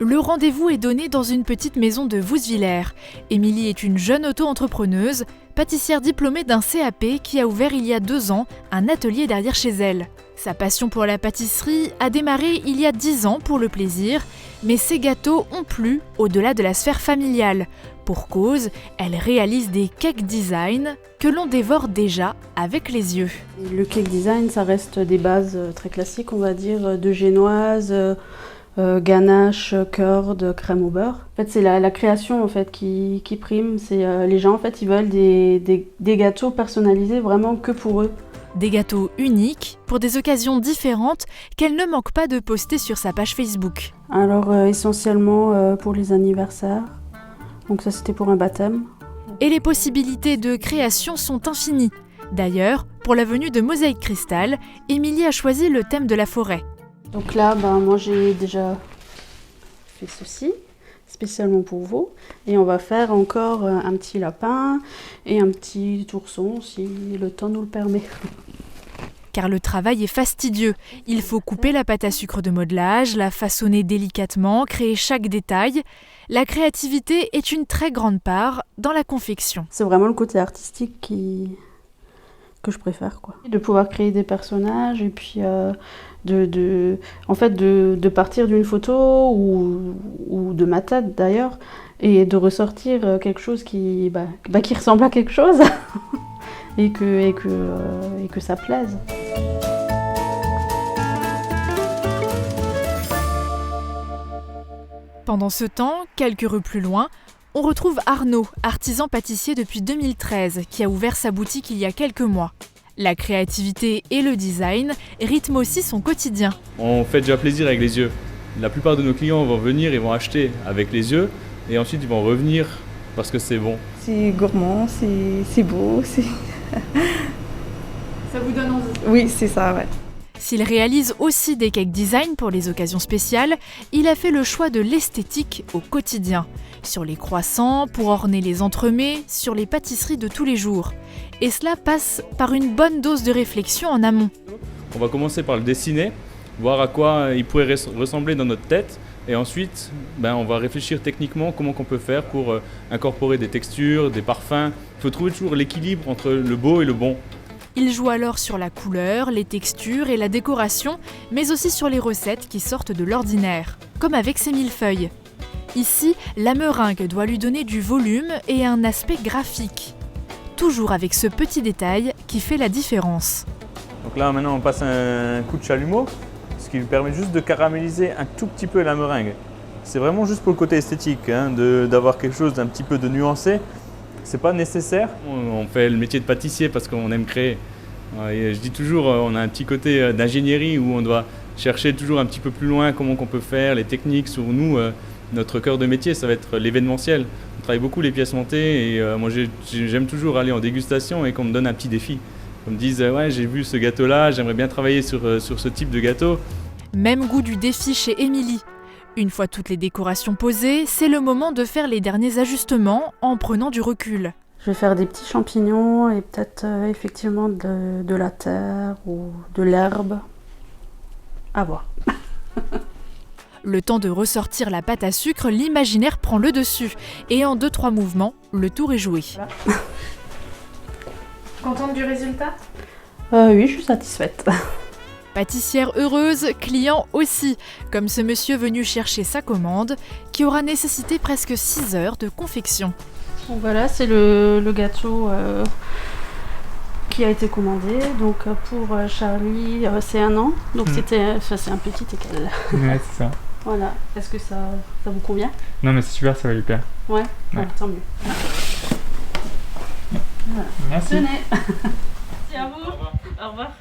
Le rendez-vous est donné dans une petite maison de Vousvillers. Émilie est une jeune auto-entrepreneuse, pâtissière diplômée d'un CAP qui a ouvert il y a 2 ans un atelier derrière chez elle. Sa passion pour la pâtisserie a démarré il y a 10 ans pour le plaisir, mais ses gâteaux ont plu au-delà de la sphère familiale. Pour cause, elle réalise des cake design que l'on dévore déjà avec les yeux. Le cake design, ça reste des bases très classiques, on va dire, de génoise, ganache, curd, crème au beurre. En fait, c'est la création en fait, qui prime. Les gens, en fait, ils veulent des gâteaux personnalisés vraiment que pour eux. Des gâteaux uniques pour des occasions différentes qu'elle ne manque pas de poster sur sa page Facebook. Alors, essentiellement pour les anniversaires. Donc ça, c'était pour un baptême. Et les possibilités de création sont infinies. D'ailleurs, pour la venue de Mosaïque Cristal, Émilie a choisi le thème de la forêt. Donc là, moi j'ai déjà fait ceci, spécialement pour vous. Et on va faire encore un petit lapin et un petit ourson, si le temps nous le permet. Car le travail est fastidieux. Il faut couper la pâte à sucre de modelage, la façonner délicatement, créer chaque détail. La créativité est une très grande part dans la confection. C'est vraiment le côté artistique que je préfère, quoi. De pouvoir créer des personnages et puis de partir d'une photo ou de ma tête d'ailleurs et de ressortir quelque chose qui ressemble à quelque chose et que ça plaise. Pendant ce temps, quelques rues plus loin, on retrouve Arnaud, artisan pâtissier depuis 2013, qui a ouvert sa boutique il y a quelques mois. La créativité et le design rythment aussi son quotidien. On fait déjà plaisir avec les yeux. La plupart de nos clients vont venir et vont acheter avec les yeux et ensuite ils vont revenir parce que c'est bon. C'est gourmand, c'est beau, c'est... Ça vous donne envie? Oui, c'est ça, ouais. S'il réalise aussi des cake design pour les occasions spéciales, il a fait le choix de l'esthétique au quotidien. Sur les croissants, pour orner les entremets, sur les pâtisseries de tous les jours. Et cela passe par une bonne dose de réflexion en amont. On va commencer par le dessiner, voir à quoi il pourrait ressembler dans notre tête. Et ensuite, on va réfléchir techniquement comment on peut faire pour incorporer des textures, des parfums. Il faut trouver toujours l'équilibre entre le beau et le bon. Il joue alors sur la couleur, les textures et la décoration, mais aussi sur les recettes qui sortent de l'ordinaire, comme avec ses millefeuilles. Ici, la meringue doit lui donner du volume et un aspect graphique. Toujours avec ce petit détail qui fait la différence. Donc là, maintenant, on passe un coup de chalumeau, ce qui lui permet juste de caraméliser un tout petit peu la meringue. C'est vraiment juste pour le côté esthétique, d'avoir quelque chose d'un petit peu de nuancé. C'est pas nécessaire. On fait le métier de pâtissier parce qu'on aime créer. Et je dis toujours, on a un petit côté d'ingénierie où on doit chercher toujours un petit peu plus loin comment on peut faire, les techniques. Sur nous, notre cœur de métier, ça va être l'événementiel. On travaille beaucoup les pièces montées et moi j'aime toujours aller en dégustation et qu'on me donne un petit défi. Qu'on me dise, ouais, j'ai vu ce gâteau-là, j'aimerais bien travailler sur ce type de gâteau. Même goût du défi chez Émilie. Une fois toutes les décorations posées, c'est le moment de faire les derniers ajustements en prenant du recul. Je vais faire des petits champignons et peut-être effectivement de la terre ou de l'herbe. À voir. Le temps de ressortir la pâte à sucre, l'imaginaire prend le dessus. Et en 2-3 mouvements, le tour est joué. Voilà. Contente du résultat? Oui, je suis satisfaite. Pâtissière heureuse, client aussi, comme ce monsieur venu chercher sa commande, qui aura nécessité presque 6 heures de confection. Donc voilà, c'est le gâteau qui a été commandé. Donc pour Charlie, c'est 1 an. Donc c'est un petit écal. Ouais, c'est ça. Voilà. Est-ce que ça vous convient? Non, mais c'est super, ça va lui plaire. Ouais, Ouais. tant mieux. Voilà. Merci. Tenez. Merci à vous. Au revoir.